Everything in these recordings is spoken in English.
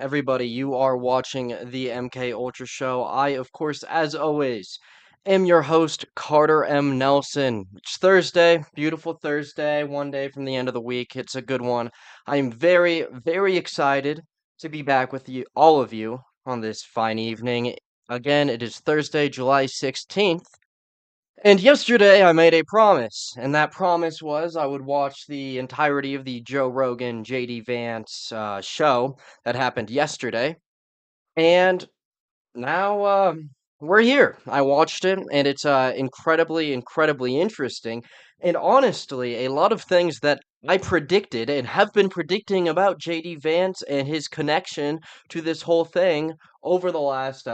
everybody. You are watching the MKUltra show. I, of course, as always, am your host, Carter M. Nelson. It's Thursday, beautiful Thursday, one day from the end of the week. It's a good one. I am very, very excited to be back with you, all of you, on this fine evening. Again, it is Thursday, July 16th. And yesterday I made a promise, and that promise was I would watch the entirety of the Joe Rogan JD Vance show that happened yesterday. And now we're here. I watched it, and it's incredibly, incredibly interesting. And honestly, a lot of things that I predicted and have been predicting about JD Vance and his connection to this whole thing over the last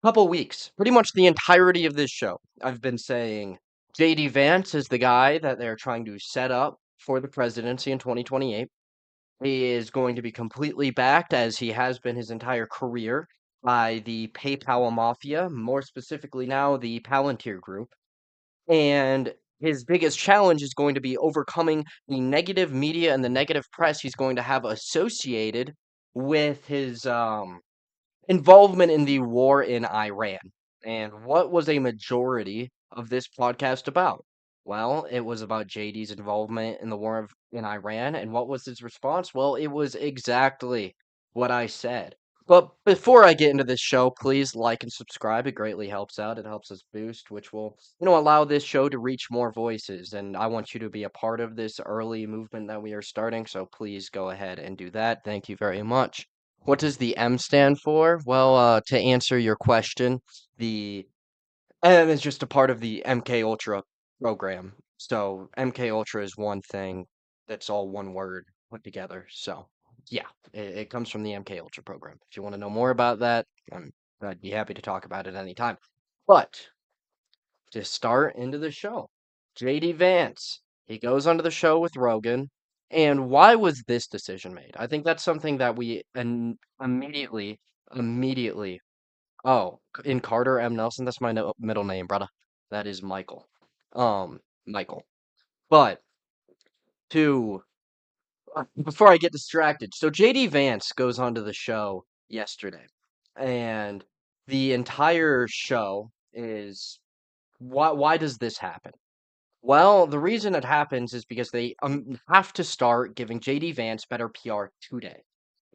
couple weeks, pretty much the entirety of this show, I've been saying JD Vance is the guy that they're trying to set up for the presidency in 2028. He is going to be completely backed, as he has been his entire career, by the PayPal Mafia, more specifically now the Palantir Group. And his biggest challenge is going to be overcoming the negative media and the negative press he's going to have associated with his involvement in the war in Iran. And what was a majority of this podcast about? Well, it was about JD's involvement in the war in Iran. And what was his response? Well, it was exactly what I said. But before I get into this show, please like and subscribe. It greatly helps out. It helps us boost, which will, allow this show to reach more voices. And I want you to be a part of this early movement that we are starting. So please go ahead and do that. Thank you very much. What does the M stand for? Well, to answer your question, the M is just a part of the MK Ultra program. So MK Ultra is one thing that's all one word put together. So yeah, it comes from the MK Ultra program. If you want to know more about that, I'd be happy to talk about it anytime. But to start into the show, JD Vance, he goes onto the show with Rogan. And why was this decision made? I think that's something that we immediately. Oh, in Carter M. Nelson, that's my middle name, brother. That is Michael. Michael. But to before I get distracted, so JD Vance goes onto the show yesterday, and the entire show is why does this happen? Well, the reason it happens is because they have to start giving JD Vance better PR today.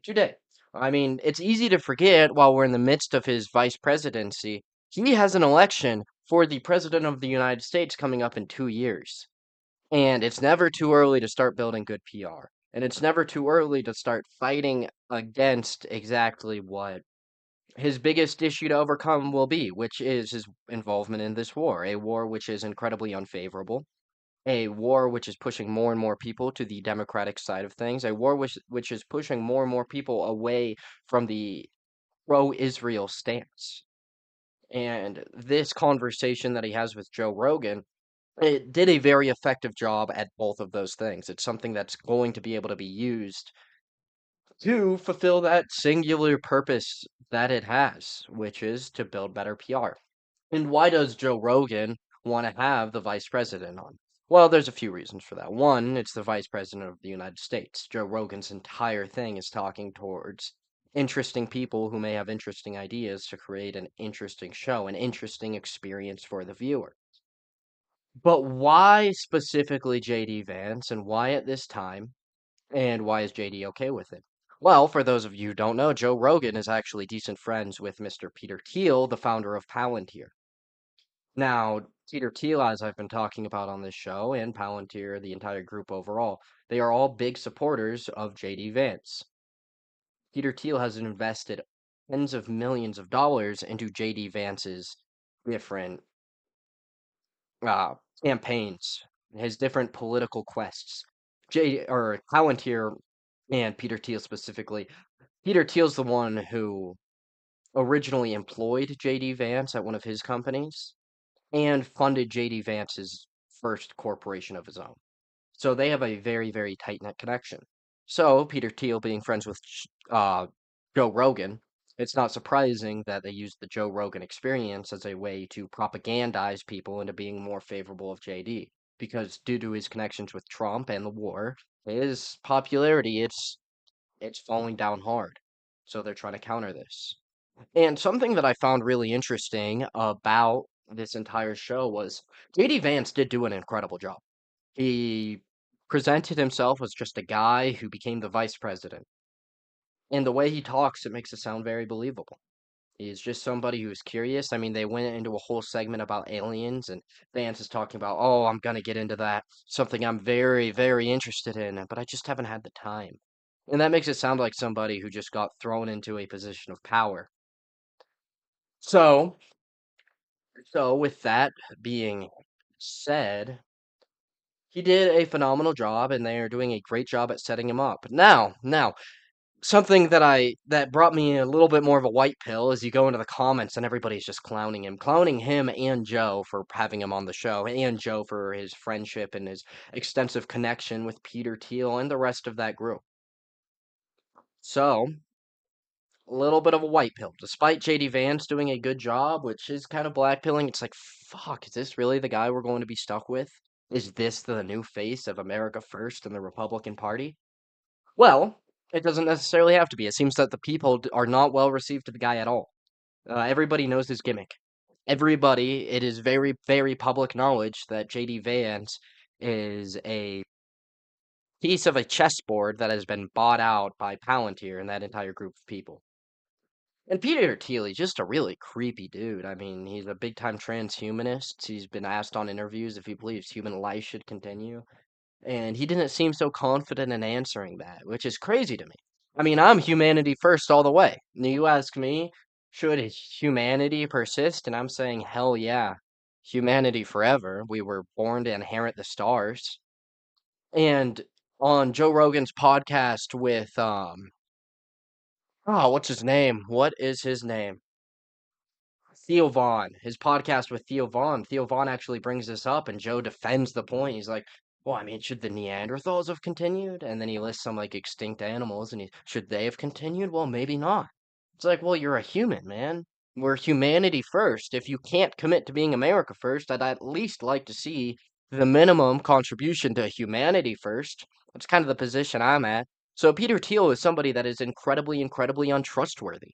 Today. I mean, it's easy to forget while we're in the midst of his vice presidency, he has an election for the president of the United States coming up in 2 years. And it's never too early to start building good PR. And it's never too early to start fighting against exactly what his biggest issue to overcome will be, which is his involvement in this war, a war which is incredibly unfavorable, a war which is pushing more and more people to the democratic side of things, a war which is pushing more and more people away from the pro-Israel stance. And this conversation that he has with Joe Rogan, it did a very effective job at both of those things. It's something that's going to be able to be used to fulfill that singular purpose that it has, which is to build better PR. And why does Joe Rogan want to have the vice president on? Well, there's a few reasons for that. One, it's the vice president of the United States. Joe Rogan's entire thing is talking towards interesting people who may have interesting ideas to create an interesting show, an interesting experience for the viewer. But why specifically JD Vance and why at this time? And why is JD okay with it? Well, for those of you who don't know, Joe Rogan is actually decent friends with Mr. Peter Thiel, the founder of Palantir. Now, Peter Thiel, as I've been talking about on this show, and Palantir, the entire group overall, they are all big supporters of JD Vance. Peter Thiel has invested tens of millions of dollars into JD Vance's different uh, campaigns, his different political quests. Palantir and Peter Thiel specifically. Peter Thiel's the one who originally employed JD Vance at one of his companies and funded JD Vance's first corporation of his own. So they have a very, very tight knit connection. So Peter Thiel being friends with uh, Joe Rogan, it's not surprising that they used the Joe Rogan experience as a way to propagandize people into being more favorable of JD. Because due to his connections with Trump and the war, his popularity it's falling down hard. So they're trying to counter this. And something that I found really interesting about this entire show was JD Vance did do an incredible job. He presented himself as just a guy who became the vice president. And the way he talks, it makes it sound very believable. He's just somebody who's curious. I mean, they went into a whole segment about aliens, and Vance is talking about, oh, I'm gonna get into that. Something I'm very, very interested in, but I just haven't had the time. And that makes it sound like somebody who just got thrown into a position of power. So, so with that being said, he did a phenomenal job, and they are doing a great job at setting him up. Now, something that brought me a little bit more of a white pill is you go into the comments and everybody's just clowning him and Joe for having him on the show, and Joe for his friendship and his extensive connection with Peter Thiel and the rest of that group. So, a little bit of a white pill. Despite JD Vance doing a good job, which is kind of blackpilling, it's like, fuck, is this really the guy we're going to be stuck with? Is this the new face of America First and the Republican Party? Well, it doesn't necessarily have to be. It seems that the people are not well received to the guy at all. Everybody knows his gimmick. Everybody, it is very, very public knowledge that JD Vance is a piece of a chessboard that has been bought out by Palantir and that entire group of people. And Peter Thiel, just a really creepy dude. I mean, he's a big-time transhumanist. He's been asked on interviews if he believes human life should continue. And he didn't seem so confident in answering that, which is crazy to me. I mean, I'm humanity first all the way. You ask me, should humanity persist? And I'm saying, hell yeah. Humanity forever. We were born to inherit the stars. And on Joe Rogan's podcast with what's his name? What is his name? Theo Vaughn, his podcast with Theo Vaughn actually brings this up, and Joe defends the point. He's like, "Well, I mean, should the Neanderthals have continued?" And then he lists some like extinct animals, and should they have continued? Well, maybe not. It's like, well, you're a human, man. We're humanity first. If you can't commit to being America first, I'd at least like to see the minimum contribution to humanity first. That's kind of the position I'm at. So Peter Thiel is somebody that is incredibly, incredibly untrustworthy.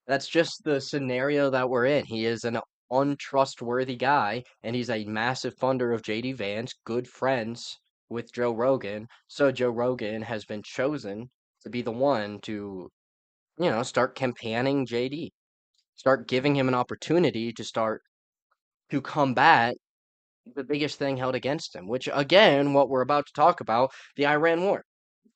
That's just the scenario that we're in. He is an untrustworthy guy, and he's a massive funder of JD Vance, good friends with Joe Rogan. So Joe Rogan has been chosen to be the one to, start campaigning JD, start giving him an opportunity to start to combat the biggest thing held against him, which again, what we're about to talk about, the Iran war.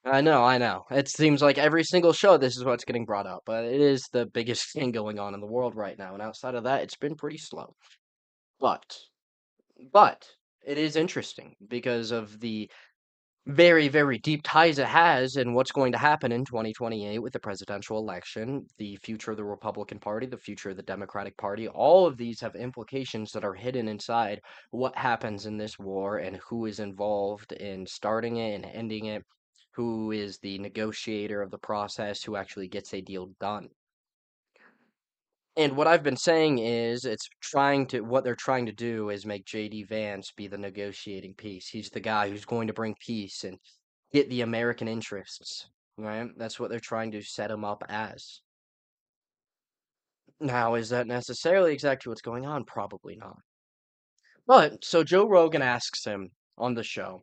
I know. It seems like every single show this is what's getting brought up, but it is the biggest thing going on in the world right now, and outside of that, it's been pretty slow. But, but it is interesting because of the very, very deep ties it has and what's going to happen in 2028 with the presidential election, the future of the Republican Party, the future of the Democratic Party. All of these have implications that are hidden inside what happens in this war and who is involved in starting it and ending it, who is the negotiator of the process, who actually gets a deal done. And what I've been saying is what they're trying to do is make JD Vance be the negotiating piece. He's the guy who's going to bring peace and get the American interests, right? That's what they're trying to set him up as. Now, is that necessarily exactly what's going on? Probably not. But so Joe Rogan asks him on the show,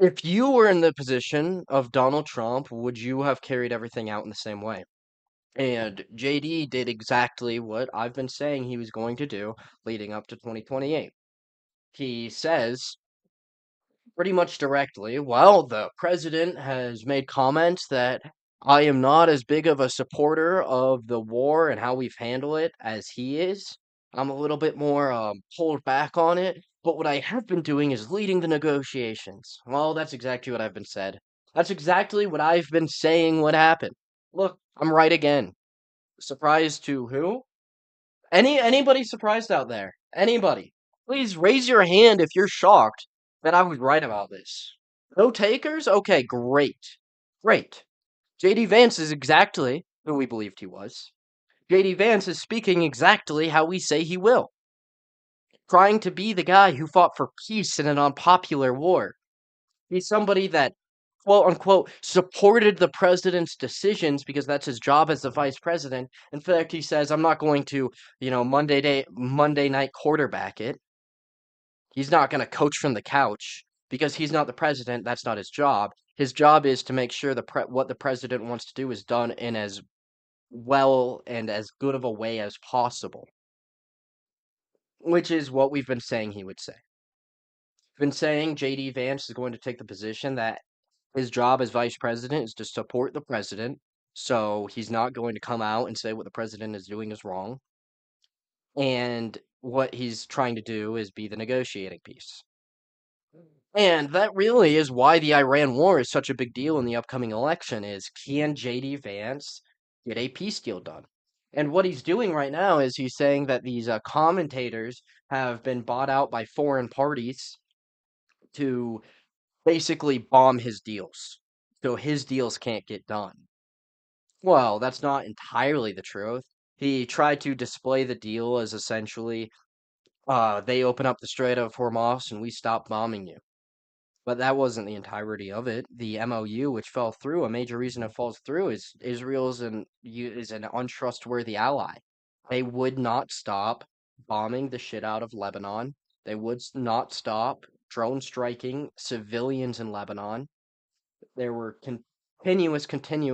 if you were in the position of Donald Trump, would you have carried everything out in the same way? And JD did exactly what I've been saying he was going to do leading up to 2028. He says pretty much directly, well, the president has made comments that I am not as big of a supporter of the war and how we've handled it as he is. I'm a little bit more pulled back on it. But what I have been doing is leading the negotiations. Well, that's exactly what I've been said. That's exactly what I've been saying would happen. Look, I'm right again. Surprise to who? Anybody surprised out there? Anybody? Please raise your hand if you're shocked that I was right about this. No takers? Okay, great. Great. JD Vance is exactly who we believed he was. JD Vance is speaking exactly how we say he will. Trying to be the guy who fought for peace in an unpopular war. He's somebody that quote unquote supported the president's decisions because that's his job as the vice president. In fact, he says, I'm not going to, Monday night quarterback it. He's not going to coach from the couch because he's not the president. That's not his job. His job is to make sure what the president wants to do is done in as well and as good of a way as possible, which is what we've been saying he would say. We've been saying JD Vance is going to take the position that his job as vice president is to support the president, so he's not going to come out and say what the president is doing is wrong. And what he's trying to do is be the negotiating piece. And that really is why the Iran war is such a big deal in the upcoming election is can JD Vance get a peace deal done? And what he's doing right now is he's saying that these commentators have been bought out by foreign parties to basically bomb his deals. So his deals can't get done. Well, that's not entirely the truth. He tried to display the deal as essentially, they open up the Strait of Hormuz and we stop bombing you. But that wasn't the entirety of it. The MOU, which fell through, a major reason it falls through is is an untrustworthy ally. They would not stop bombing the shit out of Lebanon. They would not stop drone striking civilians in Lebanon. There were continuous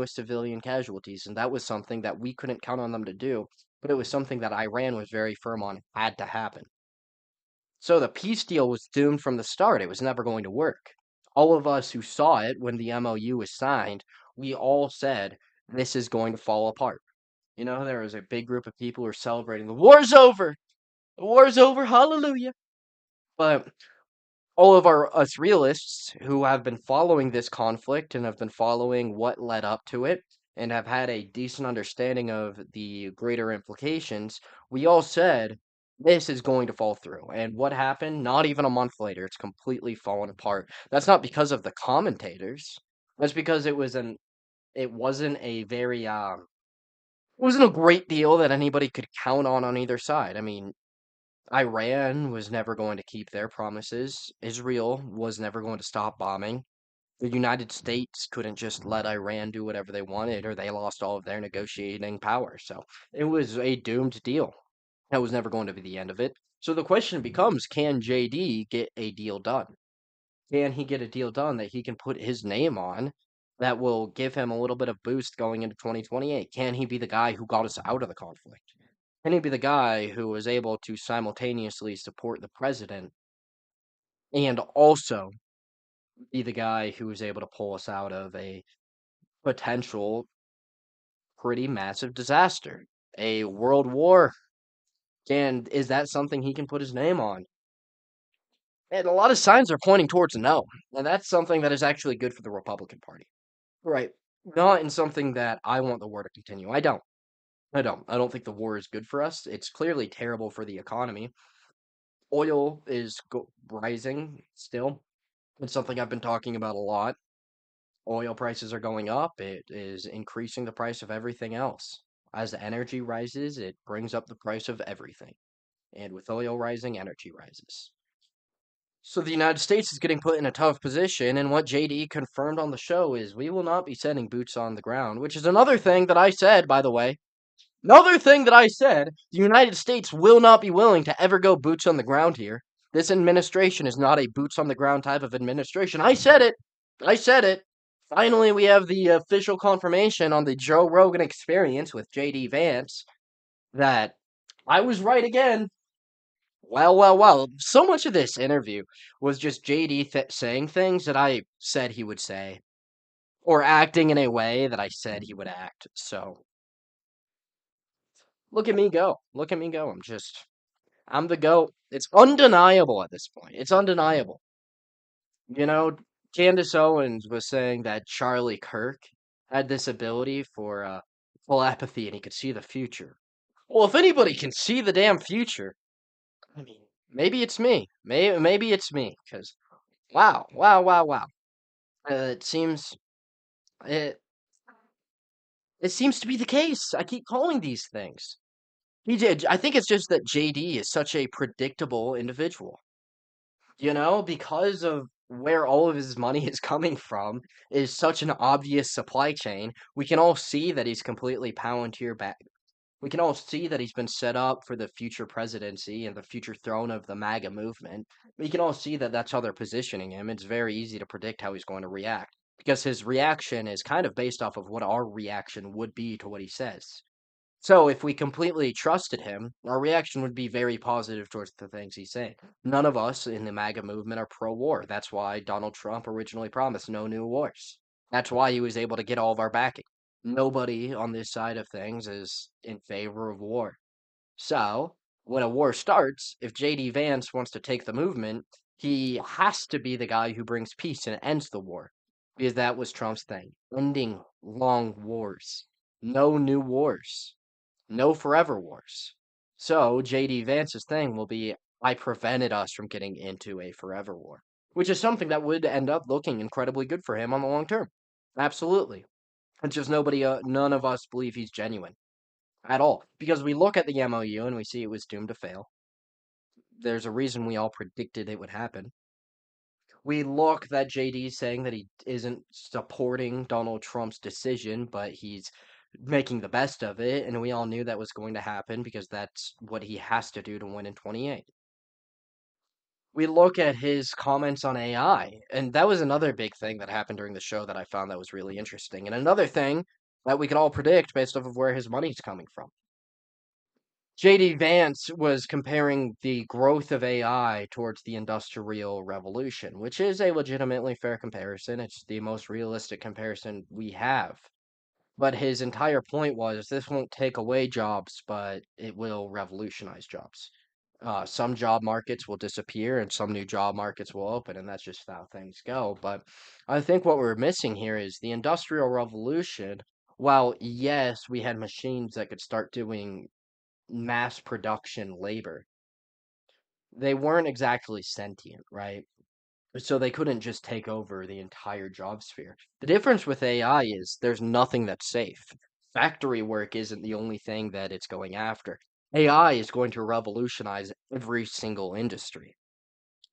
civilian casualties, and that was something that we couldn't count on them to do, but it was something that Iran was very firm on had to happen. So the peace deal was doomed from the start. It was never going to work. All of us who saw it when the MOU was signed, we all said, this is going to fall apart. There was a big group of people who were celebrating, the war's over! The war's over, hallelujah! But all of us realists who have been following this conflict and have been following what led up to it and have had a decent understanding of the greater implications, we all said this is going to fall through. And what happened? Not even a month later, it's completely fallen apart. That's not because of the commentators. That's because it wasn't a very it wasn't a great deal that anybody could count on either side. I mean, Iran was never going to keep their promises. Israel was never going to stop bombing. The United States couldn't just let Iran do whatever they wanted, or they lost all of their negotiating power. So it was a doomed deal. That was never going to be the end of it. So the question becomes, can JD get a deal done? Can he get a deal done that he can put his name on that will give him a little bit of boost going into 2028? Can he be the guy who got us out of the conflict? Can he be the guy who was able to simultaneously support the president and also be the guy who was able to pull us out of a potential pretty massive disaster, a world war? And is that something he can put his name on? And a lot of signs are pointing towards no. And that's something that is actually good for the Republican Party. Right. Not in something that I want the war to continue. I don't. I don't. I don't think the war is good for us. It's clearly terrible for the economy. Oil is rising still. It's something I've been talking about a lot. Oil prices are going up. It is increasing the price of everything else. As the energy rises, it brings up the price of everything. And with oil rising, energy rises. So the United States is getting put in a tough position, and what JD confirmed on the show is we will not be sending boots on the ground, which is another thing that I said, by the way. Another thing that I said, the United States will not be willing to ever go boots on the ground here. This administration is not a boots on the ground type of administration. I said it. I said it. Finally, we have the official confirmation on the Joe Rogan Experience with JD Vance that I was right again. Well. So much of this interview was just JD saying things that I said he would say, or acting in a way that I said he would act. So, look at me go. Look at me go. I'm the GOAT. It's undeniable at this point. It's undeniable. You know, Candace Owens was saying that Charlie Kirk had this ability for telepathy and he could see the future. Well, if anybody can see the damn future, I mean, maybe it's me. Maybe it's me. Because, wow. It seems it it seems to be the case. I keep calling these things. He did. I think it's just that JD is such a predictable individual. Because of where all of his money is coming from is such an obvious supply chain. We can all see that he's completely Palantir back. We can all see that he's been set up for the future presidency and the future throne of the MAGA movement. We can all see that that's how they're positioning him. It's very easy to predict how he's going to react because his reaction is kind of based off of what our reaction would be to what he says. So if we completely trusted him, our reaction would be very positive towards the things he's saying. None of us in the MAGA movement are pro-war. That's why Donald Trump originally promised no new wars. That's why he was able to get all of our backing. Nobody on this side of things is in favor of war. So, when a war starts, if JD Vance wants to take the movement, he has to be the guy who brings peace and ends the war. Because that was Trump's thing. Ending long wars. No new wars. No forever wars. So, JD Vance's thing will be I prevented us from getting into a forever war, which is something that would end up looking incredibly good for him on the long term. Absolutely. It's just none of us believe he's genuine at all. Because we look at the MOU and we see it was doomed to fail. There's a reason we all predicted it would happen. We look that JD's saying that he isn't supporting Donald Trump's decision, but he's making the best of it, and we all knew that was going to happen because that's what he has to do to win in 28. We look at his comments on AI, and that was another big thing that happened during the show that I found that was really interesting. And another thing that we could all predict based off of where his money's coming from. JD Vance was comparing the growth of AI towards the Industrial Revolution, which is a legitimately fair comparison. It's the most realistic comparison we have. But his entire point was this won't take away jobs, but it will revolutionize jobs. Some job markets will disappear and some new job markets will open, and that's just how things go. But I think what we're missing here is the Industrial Revolution. While, yes, we had machines that could start doing mass production labor, they weren't exactly sentient, right? So they couldn't just take over the entire job sphere. The difference with AI is there's nothing that's safe. Factory work isn't the only thing that it's going after. AI is going to revolutionize every single industry.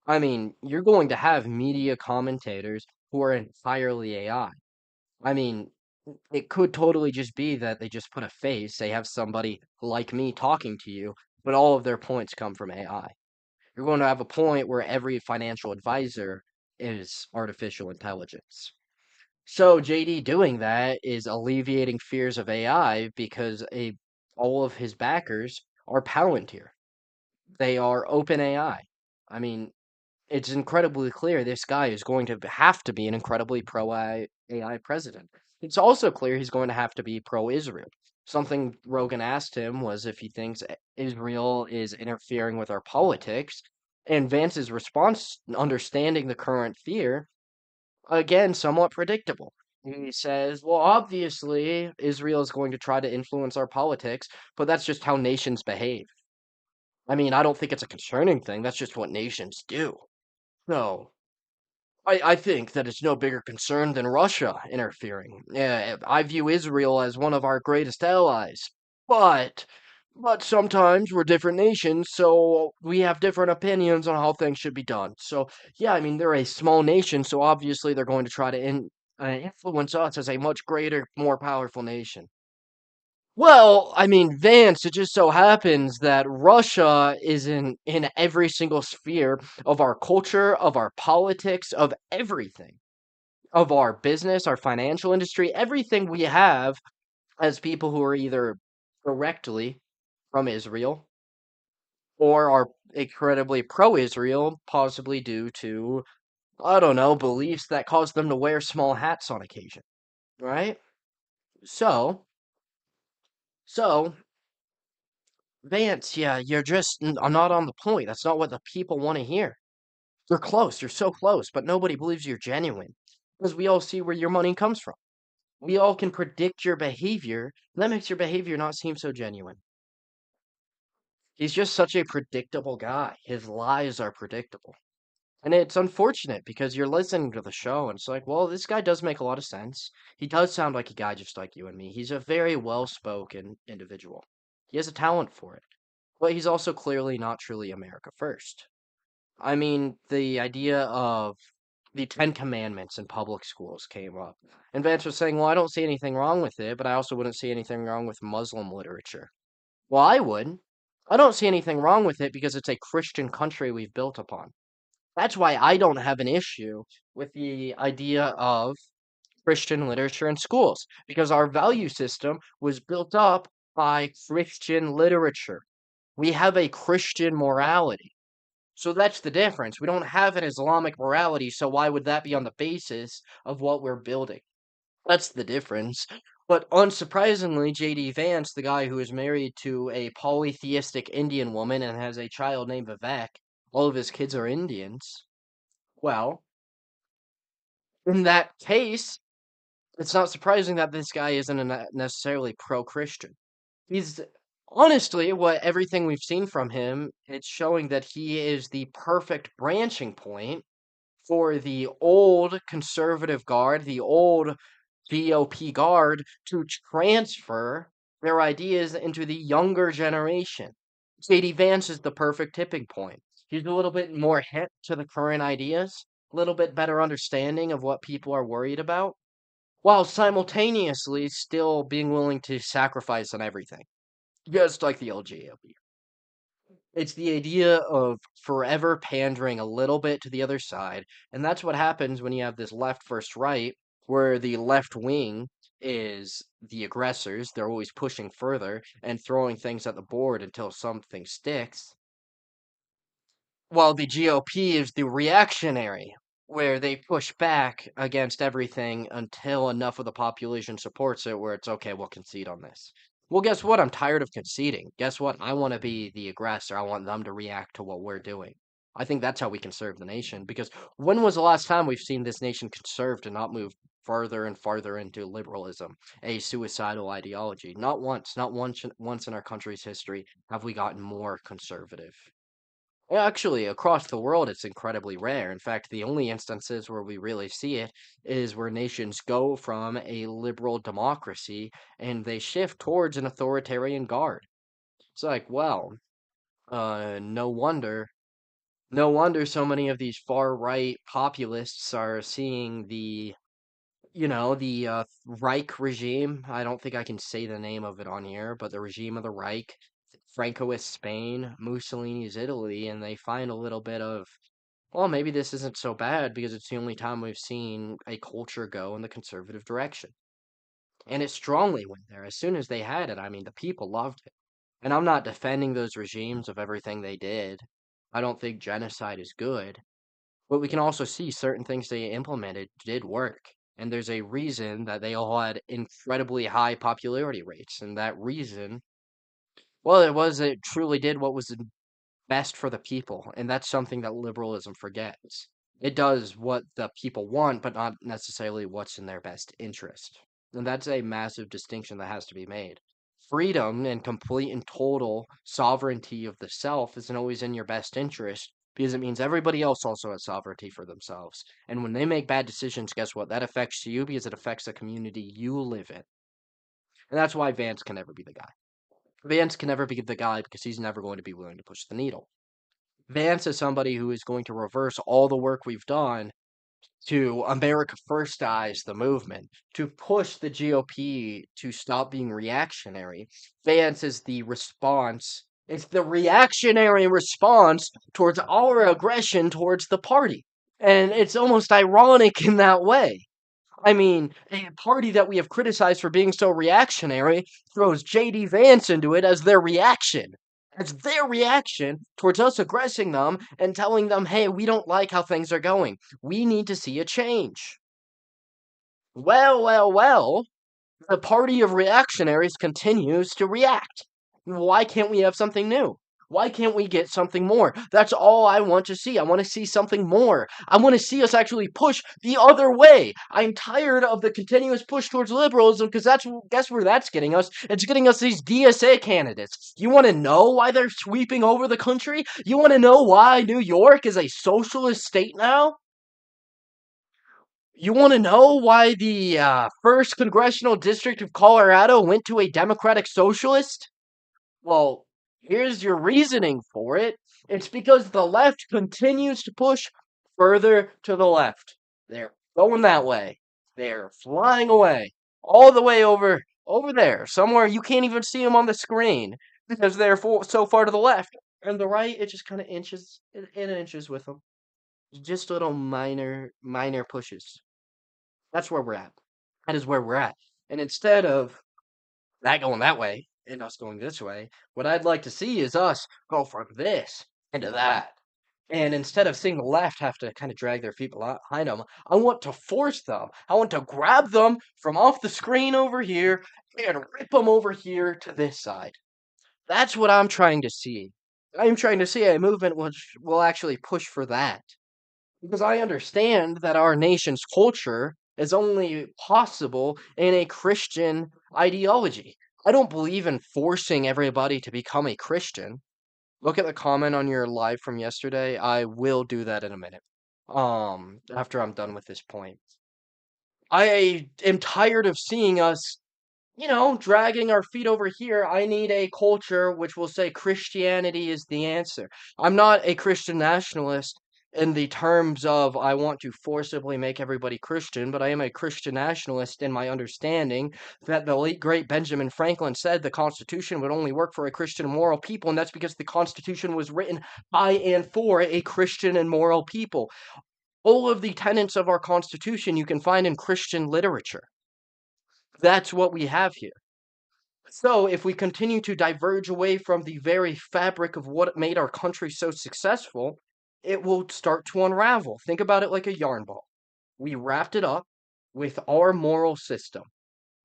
I mean, you're going to have media commentators who are entirely AI. I mean, it could totally just be that they just put a face, they have somebody like me talking to you, but all of their points come from AI. You're going to have a point where every financial advisor is artificial intelligence. So JD doing that is alleviating fears of AI because all of his backers are Palantir. They are open AI. I mean, it's incredibly clear this guy is going to have to be an incredibly pro AI president. It's also clear he's going to have to be pro Israel. Something Rogan asked him was if he thinks Israel is interfering with our politics. And Vance's response, understanding the current fear, again, somewhat predictable. He says, well, obviously, Israel is going to try to influence our politics, but that's just how nations behave. I mean, I don't think it's a concerning thing. That's just what nations do. So, I think that it's no bigger concern than Russia interfering. I view Israel as one of our greatest allies. But but sometimes we're different nations, so we have different opinions on how things should be done. So, yeah, I mean, they're a small nation, so obviously they're going to try to influence us as a much greater, more powerful nation. Well, I mean, Vance, it just so happens that Russia is in every single sphere of our culture, of our politics, of everything, of our business, our financial industry, everything we have as people who are either directly from Israel or are incredibly pro-Israel, possibly due to, I don't know, beliefs that cause them to wear small hats on occasion, right? So, so Vance, yeah, I'm not on the point. That's not what the people want to hear. You're close, you're so close, but nobody believes you're genuine. Because we all see where your money comes from. We all can predict your behavior, and that makes your behavior not seem so genuine. He's just such a predictable guy. His lies are predictable. And it's unfortunate because you're listening to the show and it's like, well, this guy does make a lot of sense. He does sound like a guy just like you and me. He's a very well-spoken individual. He has a talent for it. But he's also clearly not truly America first. I mean, the idea of the Ten Commandments in public schools came up. And Vance was saying, well, I don't see anything wrong with it, but I also wouldn't see anything wrong with Muslim literature. Well, I would. I don't see anything wrong with it because it's a Christian country we've built upon. That's why I don't have an issue with the idea of Christian literature in schools, because our value system was built up by Christian literature. We have a Christian morality. So that's the difference. We don't have an Islamic morality, so why would that be on the basis of what we're building? That's the difference. But unsurprisingly, J.D. Vance, the guy who is married to a polytheistic Indian woman and has a child named Vivek, all of his kids are Indians. Well, in that case, it's not surprising that this guy isn't necessarily pro-Christian. He's honestly, what everything we've seen from him, it's showing that he is the perfect branching point for the old conservative guard, the old GOP guard, to transfer their ideas into the younger generation. JD Vance is the perfect tipping point. He's a little bit more hip to the current ideas, a little bit better understanding of what people are worried about, while simultaneously still being willing to sacrifice on everything, just like the LGOP. It's the idea of forever pandering a little bit to the other side, and that's what happens when you have this left versus right, where the left wing is the aggressors. They're always pushing further and throwing things at the board until something sticks, while the GOP is the reactionary, where they push back against everything until enough of the population supports it, where it's okay, we'll concede on this. Well, guess what? I'm tired of conceding. Guess what? I want to be the aggressor. I want them to react to what we're doing. I think that's how we can serve the nation. Because when was the last time we've seen this nation conserved and not move farther and farther into liberalism, a suicidal ideology? Not once. Not once in our country's history have we gotten more conservative. Yeah, actually, across the world, it's incredibly rare. In fact, the only instances where we really see it is where nations go from a liberal democracy and they shift towards an authoritarian guard. It's like, well, no wonder, no wonder so many of these far right populists are seeing the Reich regime. I don't think I can say the name of it on here, but the regime of the Reich, Francoist Spain, Mussolini's Italy, and they find a little bit of, well, maybe this isn't so bad because it's the only time we've seen a culture go in the conservative direction. And it strongly went there. As soon as they had it, I mean, the people loved it. And I'm not defending those regimes of everything they did. I don't think genocide is good. But we can also see certain things they implemented did work. And there's a reason that they all had incredibly high popularity rates. And that reason, well, it truly did what was best for the people. And that's something that liberalism forgets. It does what the people want, but not necessarily what's in their best interest. And that's a massive distinction that has to be made. Freedom and complete and total sovereignty of the self isn't always in your best interest because it means everybody else also has sovereignty for themselves. And when they make bad decisions, guess what? That affects you because it affects the community you live in. And that's why Vance can never be the guy. Vance can never be the guy because he's never going to be willing to push the needle. Vance is somebody who is going to reverse all the work we've done to America Firstize the movement, to push the GOP to stop being reactionary. Vance is the response. It's the reactionary response towards our aggression towards the party. And it's almost ironic in that way. I mean, a party that we have criticized for being so reactionary throws J.D. Vance into it as their reaction towards us aggressing them and telling them, hey, we don't like how things are going. We need to see a change. Well, the party of reactionaries continues to react. Why can't we have something new? Why can't we get something more? That's all I want to see. I want to see something more. I want to see us actually push the other way. I'm tired of the continuous push towards liberalism because guess where that's getting us? It's getting us these DSA candidates. You want to know why they're sweeping over the country? You want to know why New York is a socialist state now? You want to know why the 1st Congressional District of Colorado went to a Democratic Socialist? Well, here's your reasoning for it. It's because the left continues to push further to the left. They're going that way. They're flying away, all the way over there, somewhere you can't even see them on the screen because they're so far to the left. And the right, it just kind of inches, it inches with them. Just little minor pushes. That's where we're at. That is where we're at. And instead of that going that way and us going this way, what I'd like to see is us go from this into that. And instead of seeing the left have to kind of drag their feet behind them, I want to force them. I want to grab them from off the screen over here and rip them over here to this side. That's what I'm trying to see. I'm trying to see a movement which will actually push for that. Because I understand that our nation's culture is only possible in a Christian ideology. I don't believe in forcing everybody to become a Christian. Look at the comment on your live from yesterday. I will do that in a minute. After I'm done with this point. I am tired of seeing us, dragging our feet over here. I need a culture which will say Christianity is the answer. I'm not a Christian nationalist in the terms of I want to forcibly make everybody Christian, but I am a Christian nationalist in my understanding that the late great Benjamin Franklin said the Constitution would only work for a Christian and moral people, and that's because the Constitution was written by and for a Christian and moral people. All of the tenets of our Constitution you can find in Christian literature. That's what we have here. So, if we continue to diverge away from the very fabric of what made our country so successful, it will start to unravel. Think about it like a yarn ball. We wrapped it up with our moral system.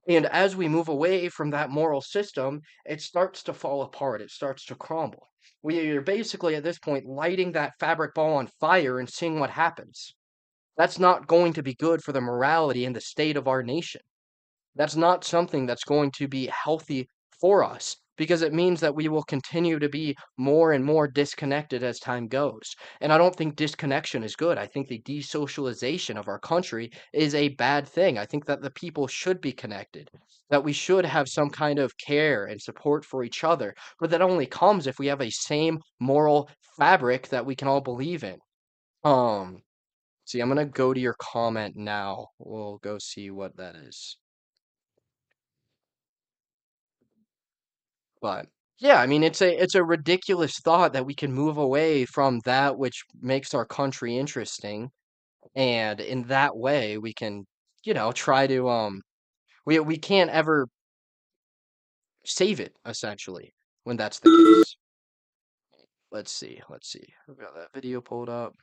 And as we move away from that moral system, it starts to fall apart. It starts to crumble. We are basically at this point lighting that fabric ball on fire and seeing what happens. That's not going to be good for the morality and the state of our nation. That's not something that's going to be healthy for us because it means that we will continue to be more and more disconnected as time goes. And I don't think disconnection is good. I think the desocialization of our country is a bad thing. I think that the people should be connected, that we should have some kind of care and support for each other. But that only comes if we have a same moral fabric that we can all believe in. Um, See, I'm gonna go to your comment now. We'll go see what that is. But yeah, I mean, it's a ridiculous thought that we can move away from that which makes our country interesting, and in that way we can, try to we can't ever save it essentially when that's the case. Let's see. I've got that video pulled up.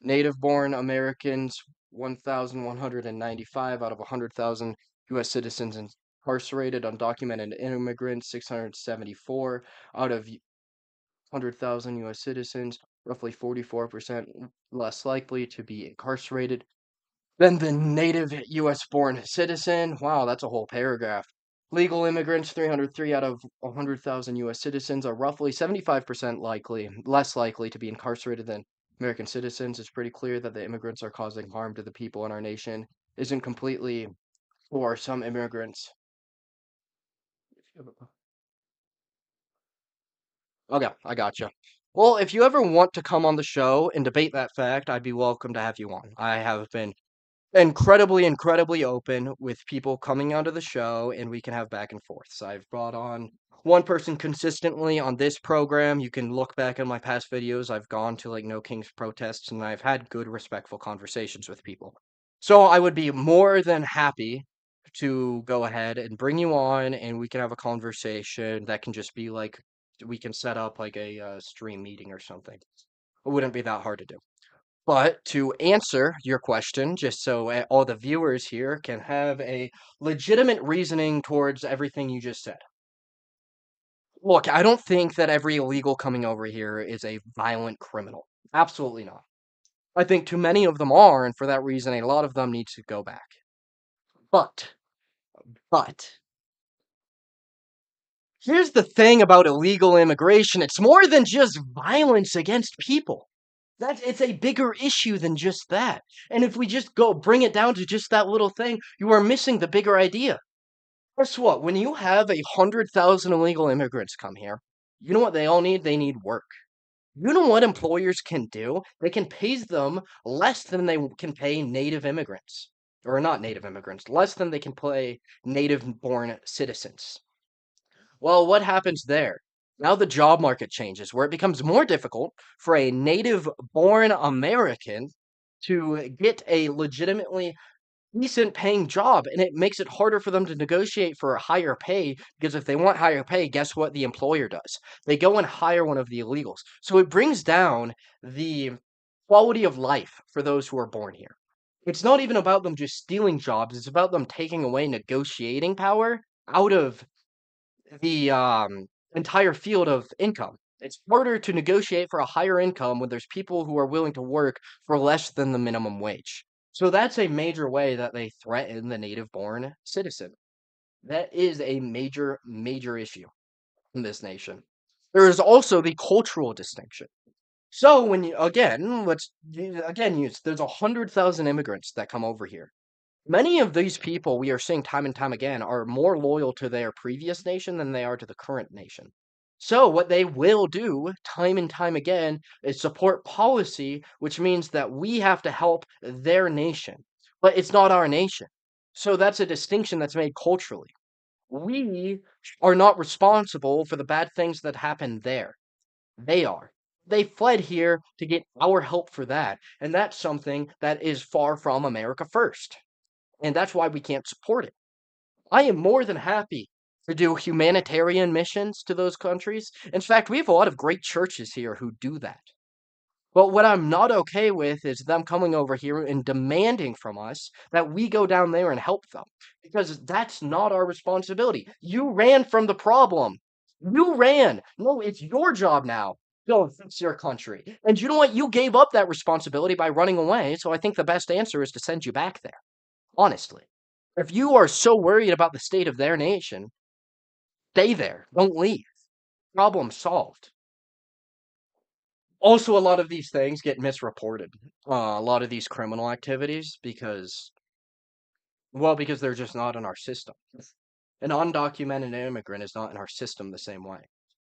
Native born Americans, 1,195 out of 100,000 U.S. citizens incarcerated. Undocumented immigrants, 674 out of 100,000 U.S. citizens, roughly 44% less likely to be incarcerated than the native U.S. born citizen. Wow, that's a whole paragraph. Legal immigrants, 303 out of 100,000 U.S. citizens, are roughly 75% less likely to be incarcerated than American citizens. It's pretty clear that the immigrants are causing harm to the people in our nation. Isn't completely for some immigrants. Okay, I gotcha. Well, if you ever want to come on the show and debate that fact, I'd be welcome to have you on. I have been incredibly open with people coming onto the show, and we can have back and forths. I've brought on one person consistently on this program. You can look back in my past videos. I've gone to like No Kings protests, and I've had good, respectful conversations with people. So I would be more than happy to go ahead and bring you on, and we can have a conversation that can just be like we can set up like a stream meeting or something. It wouldn't be that hard to do. But to answer your question, just so all the viewers here can have a legitimate reasoning towards everything you just said. Look, I don't think that every illegal coming over here is a violent criminal. Absolutely not. I think too many of them are, and for that reason, a lot of them need to go back. But, but, here's the thing about illegal immigration. It's more than just violence against people. It's a bigger issue than just that. And if we just go bring it down to just that little thing, you are missing the bigger idea. Guess what? When you have 100,000 illegal immigrants come here, you know what they all need? They need work. You know what employers can do? They can pay them less than they can pay native immigrants. Or not native immigrants, less than they can pay native born citizens. Well, what happens there? Now the job market changes where it becomes more difficult for a native born American to get a legitimately decent paying job, and it makes it harder for them to negotiate for a higher pay because if they want higher pay, guess what the employer does? They go and hire one of the illegals. So it brings down the quality of life for those who are born here. It's not even about them just stealing jobs, it's about them taking away negotiating power out of the entire field of income. It's harder to negotiate for a higher income when there's people who are willing to work for less than the minimum wage. So that's a major way that they threaten the native born citizen. That is a major, major issue in this nation. There is also the cultural distinction. So when you again, again use there's 100,000 immigrants that come over here. Many of these people we are seeing time and time again are more loyal to their previous nation than they are to the current nation. So, what they will do time and time again is support policy, which means that we have to help their nation, but it's not our nation. So, that's a distinction that's made culturally. We are not responsible for the bad things that happen there. They are. They fled here to get our help for that. And that's something that is far from America first. And that's why we can't support it. I am more than happy to do humanitarian missions to those countries. In fact, we have a lot of great churches here who do that. But what I'm not okay with is them coming over here and demanding from us that we go down there and help them. Because that's not our responsibility. You ran from the problem. You ran. No, it's your job now. Go and fix your country. And you know what? You gave up that responsibility by running away. So I think the best answer is to send you back there. Honestly. If you are so worried about the state of their nation, stay there. Don't leave. Problem solved. Also, a lot of these things get misreported. A lot of these criminal activities because, well, because they're just not in our system. An undocumented immigrant is not in our system the same way.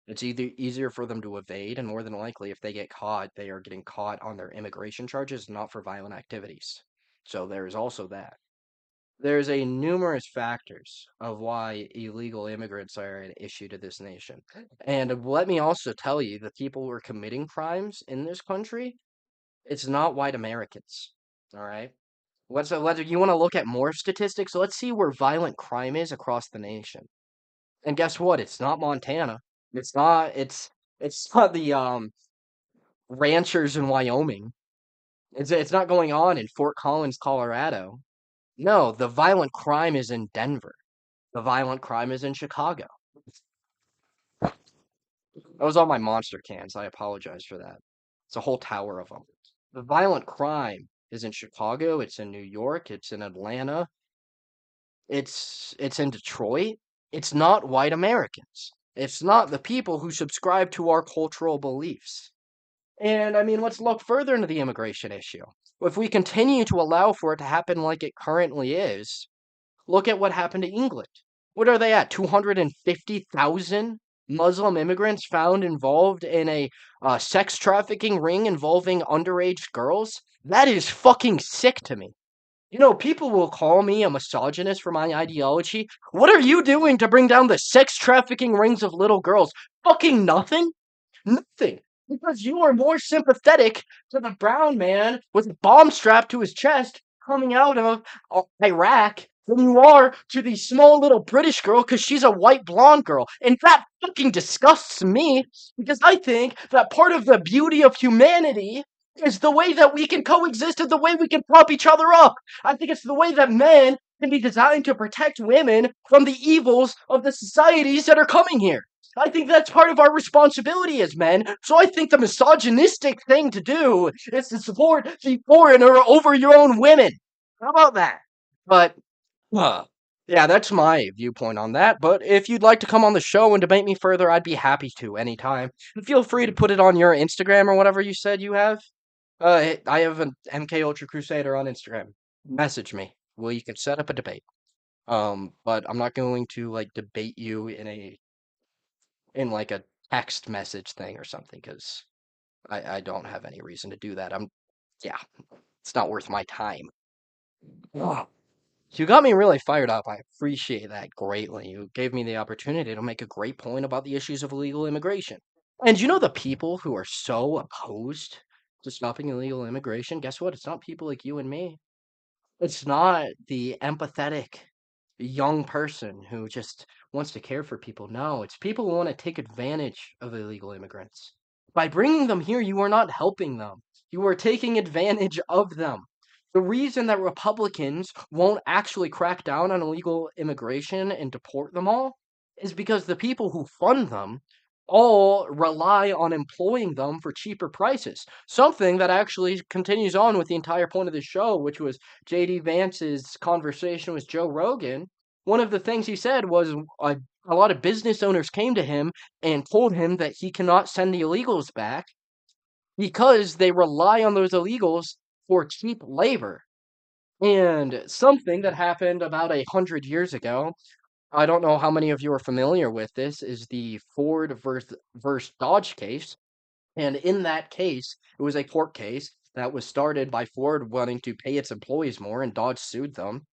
It's either easier for them to evade, and more than likely, if they get caught, they are getting caught on their immigration charges, not for violent activities. So there is also that. There's a numerous factors of why illegal immigrants are an issue to this nation. And let me also tell you, the people who are committing crimes in this country, it's not white Americans. All right. Let's you want to look at more statistics? Let's see where violent crime is across the nation. And guess what? It's not Montana. It's not the ranchers in Wyoming. It's not going on in Fort Collins, Colorado. No, the violent crime is in Denver. The violent crime is in Chicago. That was all my monster cans. I apologize for that. It's a whole tower of them. The violent crime is in Chicago. It's in New York. It's in Atlanta. It's in Detroit. It's not white Americans. It's not the people who subscribe to our cultural beliefs. And I mean, let's look further into the immigration issue. If we continue to allow for it to happen like it currently is, look at what happened to England. What are they at? 250,000 Muslim immigrants found involved in a sex trafficking ring involving underage girls? That is fucking sick to me. You know, people will call me a misogynist for my ideology. What are you doing to bring down the sex trafficking rings of little girls? Fucking nothing? Nothing. Because you are more sympathetic to the brown man with a bomb strapped to his chest coming out of Iraq than you are to the small little British girl because she's a white blonde girl. And that fucking disgusts me because I think that part of the beauty of humanity is the way that we can coexist and the way we can prop each other up. I think it's the way that men can be designed to protect women from the evils of the societies that are coming here. I think that's part of our responsibility as men. So I think the misogynistic thing to do is to support the foreigner over your own women. How about that? But, uh, yeah, that's my viewpoint on that. But if you'd like to come on the show and debate me further, I'd be happy to anytime. And feel free to put it on your Instagram or whatever you said you have. I have an MKUltra Crusader on Instagram. Message me. Well, you can set up a debate. But I'm not going to like debate you in like a text message thing or something, because I don't have any reason to do that. Yeah, it's not worth my time. Ugh. You got me really fired up. I appreciate that greatly. You gave me the opportunity to make a great point about the issues of illegal immigration. And you know the people who are so opposed to stopping illegal immigration? Guess what? It's not people like you and me. It's not the empathetic young person who just wants to care for people. No, it's people who want to take advantage of illegal immigrants. By bringing them here, you are not helping them. You are taking advantage of them. The reason that Republicans won't actually crack down on illegal immigration and deport them all is because the people who fund them all rely on employing them for cheaper prices. Something that actually continues on with the entire point of the show, which was JD Vance's conversation with Joe Rogan. One of the things he said was a lot of business owners came to him and told him that he cannot send the illegals back because they rely on those illegals for cheap labor. And something that happened about 100 years ago, I don't know how many of you are familiar with this, is the Ford versus Dodge case. And in that case, it was a court case that was started by Ford wanting to pay its employees more, and Dodge sued them,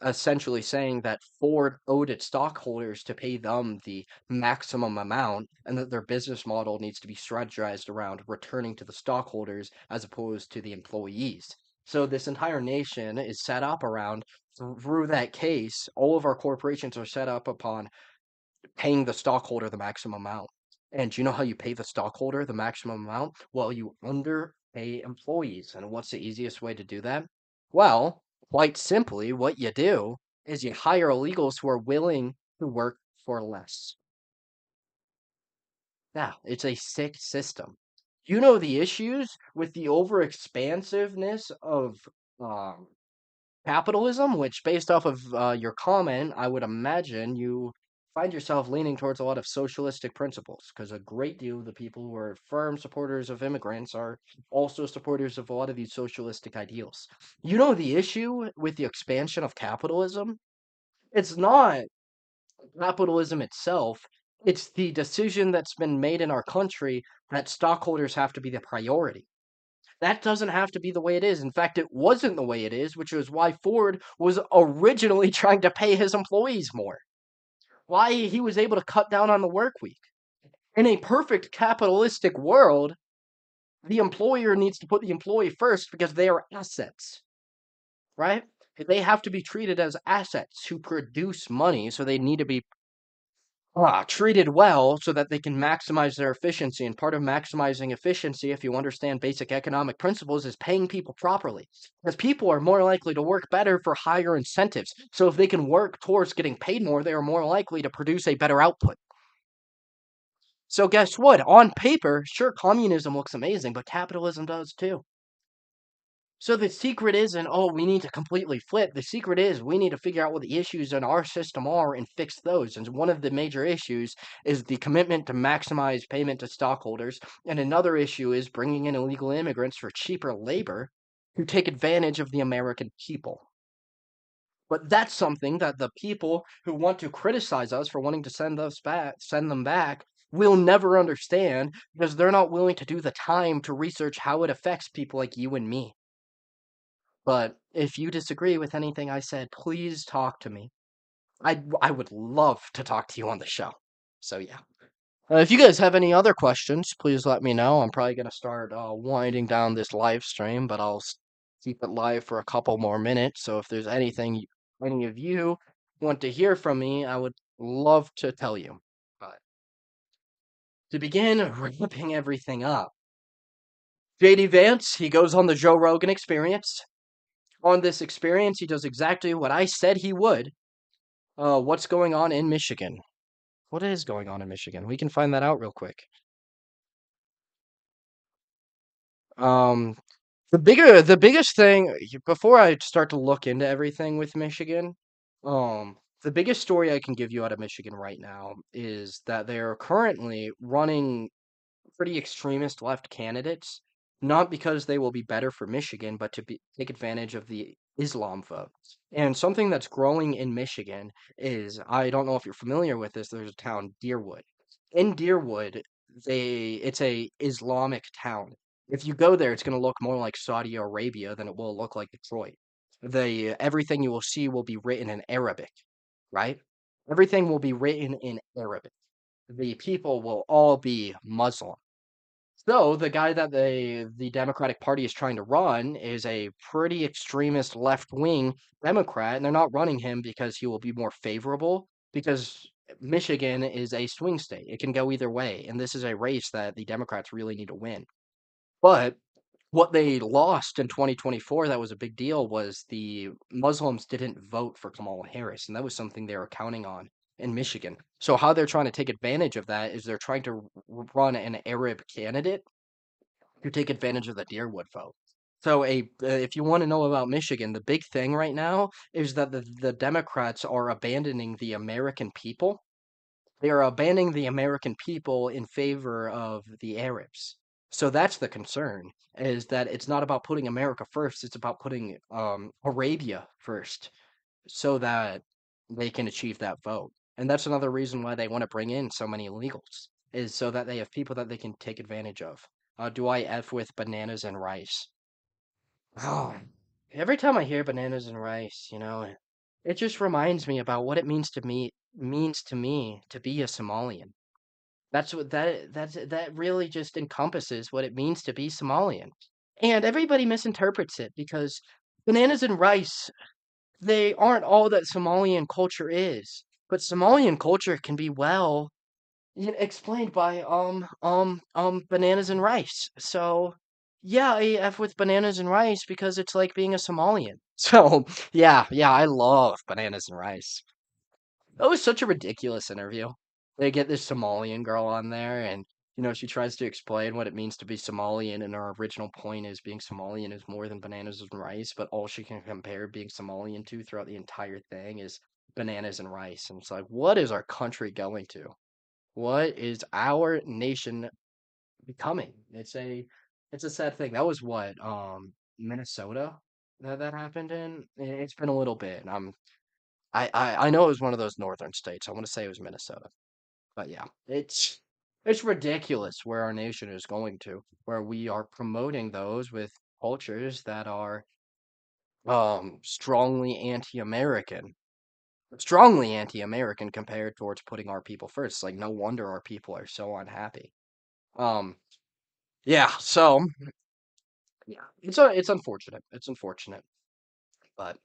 essentially saying that Ford owed its stockholders to pay them the maximum amount, and that their business model needs to be strategized around returning to the stockholders as opposed to the employees. So this entire nation is set up around through that case. All of our corporations are set up upon paying the stockholder the maximum amount. And do you know how you pay the stockholder the maximum amount? Well, you underpay employees. And what's the easiest way to do that? Well, quite simply, what you do is you hire illegals who are willing to work for less. Now, it's a sick system. You know the issues with the over expansiveness of um, capitalism, which, based off of your comment, I would imagine you find yourself leaning towards a lot of socialistic principles, because a great deal of the people who are firm supporters of immigrants are also supporters of a lot of these socialistic ideals. You know the issue with the expansion of capitalism? It's not capitalism itself, it's the decision that's been made in our country that stockholders have to be the priority. That doesn't have to be the way it is. In fact, it wasn't the way it is, which is why Ford was originally trying to pay his employees more. Why he was able to cut down on the work week. In a perfect capitalistic world, the employer needs to put the employee first because they are assets, right? They have to be treated as assets who produce money, so they need to be treated well so that they can maximize their efficiency. And part of maximizing efficiency, if you understand basic economic principles, is paying people properly. Because people are more likely to work better for higher incentives. So if they can work towards getting paid more, they are more likely to produce a better output. So guess what? On paper, sure, communism looks amazing, but capitalism does too. So the secret isn't, oh, we need to completely flip. The secret is we need to figure out what the issues in our system are and fix those. And one of the major issues is the commitment to maximize payment to stockholders. And another issue is bringing in illegal immigrants for cheaper labor who take advantage of the American people. But that's something that the people who want to criticize us for wanting to send them back, will never understand because they're not willing to do the time to research how it affects people like you and me. But if you disagree with anything I said, please talk to me. I would love to talk to you on the show. So yeah. If you guys have any other questions, please let me know. I'm probably gonna start winding down this live stream, but keep it live for a couple more minutes. So if there's anything any of you want to hear from me, I would love to tell you. But to begin wrapping everything up, JD Vance, he goes on the Joe Rogan Experience. On this experience, he does exactly what I said he would. What's going on in Michigan? What is going on in Michigan? We can find that out real quick. Um, the biggest thing before I start to look into everything with Michigan, the biggest story I can give you out of Michigan right now is that they are currently running pretty extremist left candidates, not because they will be better for Michigan, but take advantage of the Islam vote. And something that's growing in Michigan is, I don't know if you're familiar with this, there's a town, Deerwood. In Deerwood, it's a Islamic town. If you go there, it's going to look more like Saudi Arabia than it will look like Detroit. The everything you will see will be written in Arabic, right? Everything will be written in Arabic. The people will all be Muslim. So the guy that the Democratic Party is trying to run is a pretty extremist left-wing Democrat, and they're not running him because he will be more favorable, because Michigan is a swing state. It can go either way, and this is a race that the Democrats really need to win. But what they lost in 2024 that was a big deal was the Muslims didn't vote for Kamala Harris, and that was something they were counting on in Michigan. So how they're trying to take advantage of that is they're trying to run an Arab candidate to take advantage of the Deerwood vote. So if you want to know about Michigan, the big thing right now is that the Democrats are abandoning the American people. They are abandoning the American people in favor of the Arabs. So that's the concern, is that it's not about putting America first, it's about putting Arabia first so that they can achieve that vote. And that's another reason why they want to bring in so many illegals, is so that they have people that they can take advantage of. Do I F with bananas and rice? Oh, every time I hear bananas and rice, it just reminds me about what it means to me to be a Somalian. That really just encompasses what it means to be Somalian. And everybody misinterprets it because bananas and rice, they aren't all that Somalian culture is. But Somalian culture can be explained by bananas and rice. So yeah, I F with bananas and rice because it's like being a Somalian. So yeah, I love bananas and rice. That was such a ridiculous interview. They get this Somalian girl on there, and she tries to explain what it means to be Somalian, and her original point is being Somalian is more than bananas and rice, but all she can compare being Somalian to throughout the entire thing is bananas and rice. And it's like, what is our country going to? What is our nation becoming? It's a sad thing. That was what, Minnesota that happened in. It's been a little bit. I know it was one of those northern states. I want to say it was Minnesota. But yeah, it's ridiculous where our nation is going to, where we are promoting those with cultures that are strongly anti-American compared towards putting our people first. Like no wonder our people are so unhappy. Um yeah, so yeah, it's unfortunate. It's unfortunate. But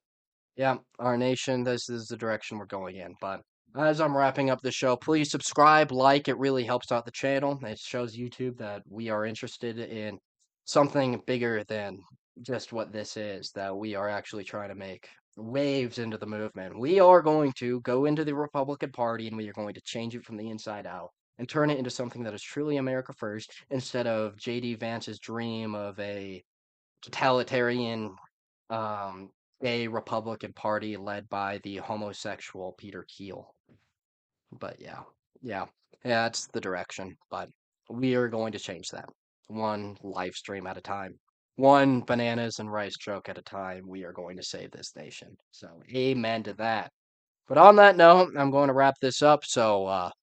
yeah, our nation, this is the direction we're going in. But as I'm wrapping up the show, please subscribe, like, it really helps out the channel. It shows YouTube that we are interested in something bigger than just what this is, that we are actually trying to make waves into the movement. We are going to go into the Republican Party and we are going to change it from the inside out and turn it into something that is truly America first instead of JD Vance's dream of a totalitarian um, gay Republican Party led by the homosexual Peter Keel. But yeah, that's the direction. But we are going to change that one live stream at a time, one bananas and rice joke at a time. We are going to save this nation. So, amen to that. But on that note, I'm going to wrap this up. So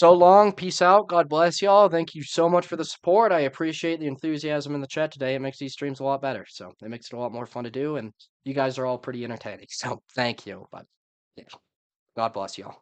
long. Peace out. God bless y'all. Thank you so much for the support. I appreciate the enthusiasm in the chat today. It makes these streams a lot better. So it makes it a lot more fun to do. And you guys are all pretty entertaining. So thank you. But yeah, God bless y'all.